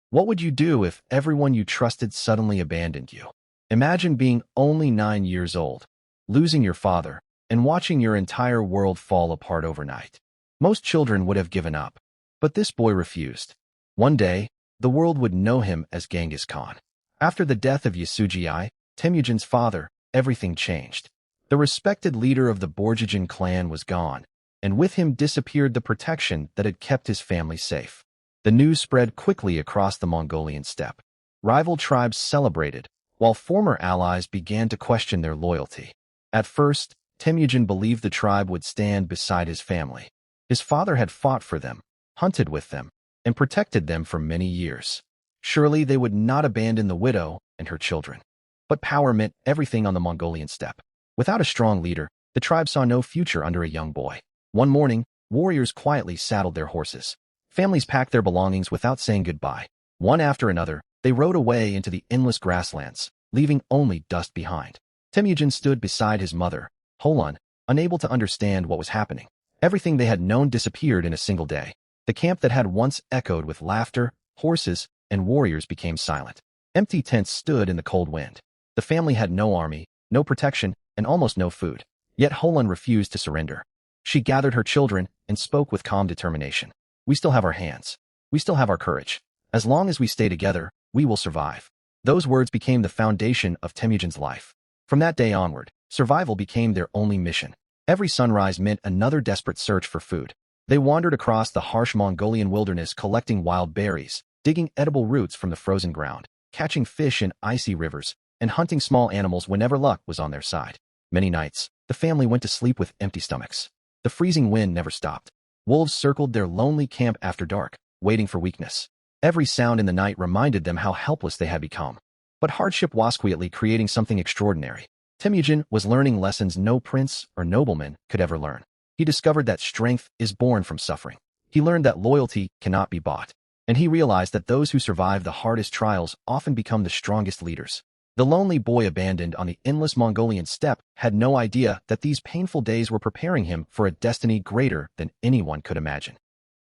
What would you do if everyone you trusted suddenly abandoned you? Imagine being only 9 years old, losing your father, and watching your entire world fall apart overnight. Most children would have given up, but this boy refused. One day, the world would know him as Genghis Khan. After the death of Yasugi, Temujin's father, everything changed. The respected leader of the Borjigin clan was gone, and with him disappeared the protection that had kept his family safe. The news spread quickly across the Mongolian steppe. Rival tribes celebrated, while former allies began to question their loyalty. At first, Temujin believed the tribe would stand beside his family. His father had fought for them, hunted with them, and protected them for many years. Surely they would not abandon the widow and her children. But power meant everything on the Mongolian steppe. Without a strong leader, the tribe saw no future under a young boy. One morning, warriors quietly saddled their horses. Families packed their belongings without saying goodbye. One after another, they rode away into the endless grasslands, leaving only dust behind. Temujin stood beside his mother, Holon, unable to understand what was happening. Everything they had known disappeared in a single day. The camp that had once echoed with laughter, horses, and warriors became silent. Empty tents stood in the cold wind. The family had no army, no protection, and almost no food. Yet Holon refused to surrender. She gathered her children and spoke with calm determination. "We still have our hands. We still have our courage. As long as we stay together, we will survive." Those words became the foundation of Temujin's life. From that day onward, survival became their only mission. Every sunrise meant another desperate search for food. They wandered across the harsh Mongolian wilderness collecting wild berries, digging edible roots from the frozen ground, catching fish in icy rivers, and hunting small animals whenever luck was on their side. Many nights, the family went to sleep with empty stomachs. The freezing wind never stopped. Wolves circled their lonely camp after dark, waiting for weakness. Every sound in the night reminded them how helpless they had become. But hardship was quietly creating something extraordinary. Temujin was learning lessons no prince or nobleman could ever learn. He discovered that strength is born from suffering. He learned that loyalty cannot be bought. And he realized that those who survive the hardest trials often become the strongest leaders. The lonely boy abandoned on the endless Mongolian steppe had no idea that these painful days were preparing him for a destiny greater than anyone could imagine.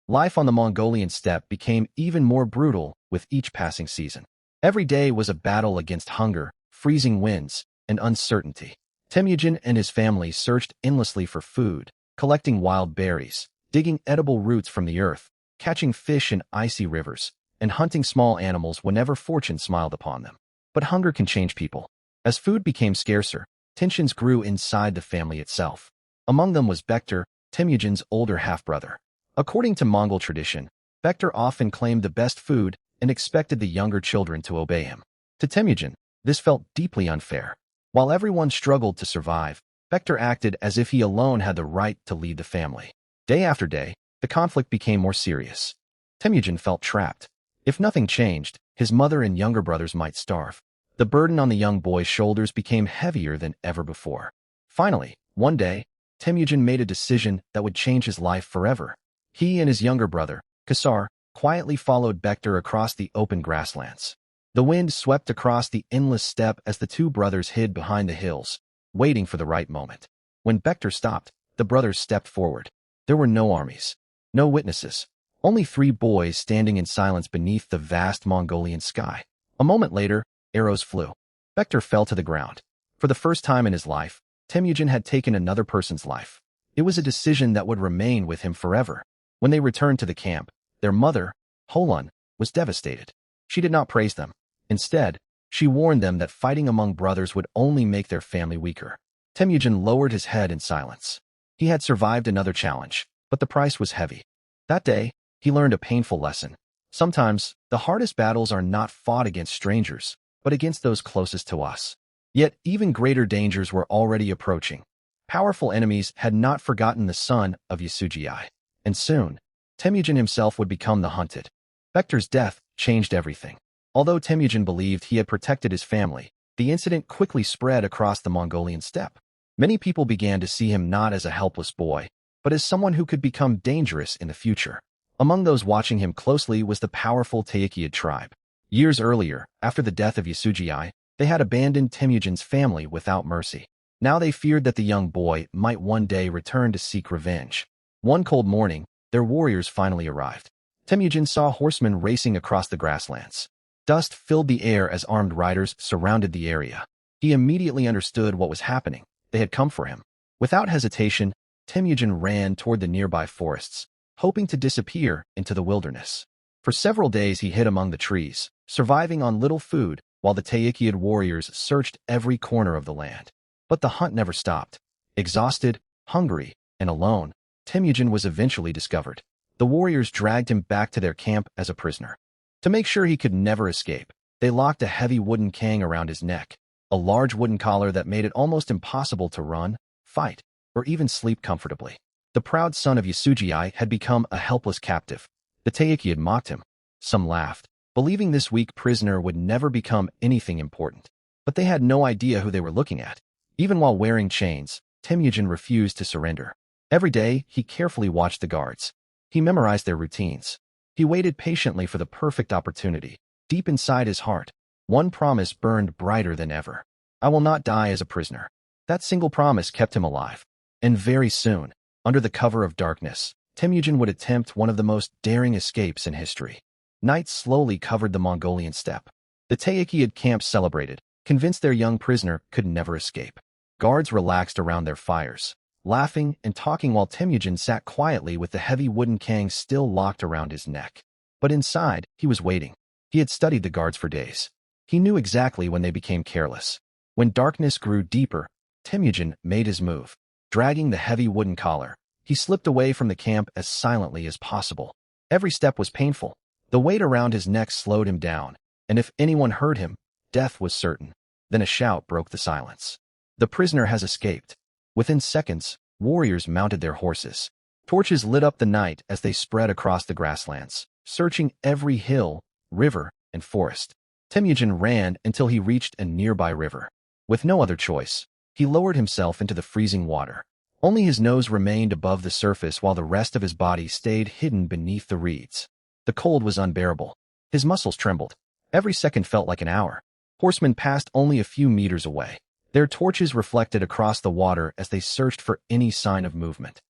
Life on the Mongolian steppe became even more brutal with each passing season. Every day was a battle against hunger, freezing winds, and uncertainty. Temujin and his family searched endlessly for food, collecting wild berries, digging edible roots from the earth, catching fish in icy rivers, and hunting small animals whenever fortune smiled upon them. But hunger can change people. As food became scarcer, tensions grew inside the family itself. Among them was Bektar, Temujin's older half-brother. According to Mongol tradition, Bektar often claimed the best food and expected the younger children to obey him. To Temujin, this felt deeply unfair. While everyone struggled to survive, Bektar acted as if he alone had the right to lead the family. Day after day, the conflict became more serious. Temujin felt trapped. If nothing changed, his mother and younger brothers might starve. The burden on the young boy's shoulders became heavier than ever before. Finally, one day, Temujin made a decision that would change his life forever. He and his younger brother, Kasar, quietly followed Bektar across the open grasslands. The wind swept across the endless steppe as the two brothers hid behind the hills, waiting for the right moment. When Bektar stopped, the brothers stepped forward. There were no armies, no witnesses, only three boys standing in silence beneath the vast Mongolian sky. A moment later, arrows flew. Bektar fell to the ground. For the first time in his life, Temujin had taken another person's life. It was a decision that would remain with him forever. When they returned to the camp, their mother, Holon, was devastated. She did not praise them. Instead, she warned them that fighting among brothers would only make their family weaker. Temujin lowered his head in silence. He had survived another challenge, but the price was heavy. That day, he learned a painful lesson. Sometimes, the hardest battles are not fought against strangers, but against those closest to us. Yet, even greater dangers were already approaching. Powerful enemies had not forgotten the son of Yasugi. And soon, Temujin himself would become the hunted. Bektar's death changed everything. Although Temujin believed he had protected his family, the incident quickly spread across the Mongolian steppe. Many people began to see him not as a helpless boy, but as someone who could become dangerous in the future. Among those watching him closely was the powerful Temüjin tribe. Years earlier, after the death of Yasugi, they had abandoned Temujin's family without mercy. Now they feared that the young boy might one day return to seek revenge. One cold morning, their warriors finally arrived. Temüjin saw horsemen racing across the grasslands. Dust filled the air as armed riders surrounded the area. He immediately understood what was happening. They had come for him. Without hesitation, Temüjin ran toward the nearby forests, hoping to disappear into the wilderness. For several days he hid among the trees, surviving on little food while the Temüjin warriors searched every corner of the land. But the hunt never stopped. Exhausted, hungry, and alone, Temüjin was eventually discovered. The warriors dragged him back to their camp as a prisoner. To make sure he could never escape, they locked a heavy wooden cane around his neck, a large wooden collar that made it almost impossible to run, fight, or even sleep comfortably. The proud son of Yasujii had become a helpless captive. The Temüjin mocked him. Some laughed, believing this weak prisoner would never become anything important. But they had no idea who they were looking at. Even while wearing chains, Temüjin refused to surrender. Every day, he carefully watched the guards. He memorized their routines. He waited patiently for the perfect opportunity. Deep inside his heart, one promise burned brighter than ever. I will not die as a prisoner. That single promise kept him alive. And very soon, under the cover of darkness, Temüjin would attempt one of the most daring escapes in history. Night slowly covered the Mongolian steppe. The Temüjin camp celebrated, convinced their young prisoner could never escape. Guards relaxed around their fires, laughing and talking while Temüjin sat quietly with the heavy wooden cane still locked around his neck. But inside, he was waiting. He had studied the guards for days. He knew exactly when they became careless. When darkness grew deeper, Temüjin made his move. Dragging the heavy wooden collar, he slipped away from the camp as silently as possible. Every step was painful. The weight around his neck slowed him down, and if anyone heard him, death was certain. Then a shout broke the silence. The prisoner has escaped. Within seconds, warriors mounted their horses. Torches lit up the night as they spread across the grasslands, searching every hill, river, and forest. Temüjin ran until he reached a nearby river. With no other choice, he lowered himself into the freezing water. Only his nose remained above the surface while the rest of his body stayed hidden beneath the reeds. The cold was unbearable. His muscles trembled. Every second felt like an hour. Horsemen passed only a few meters away. Their torches reflected across the water as they searched for any sign of movement.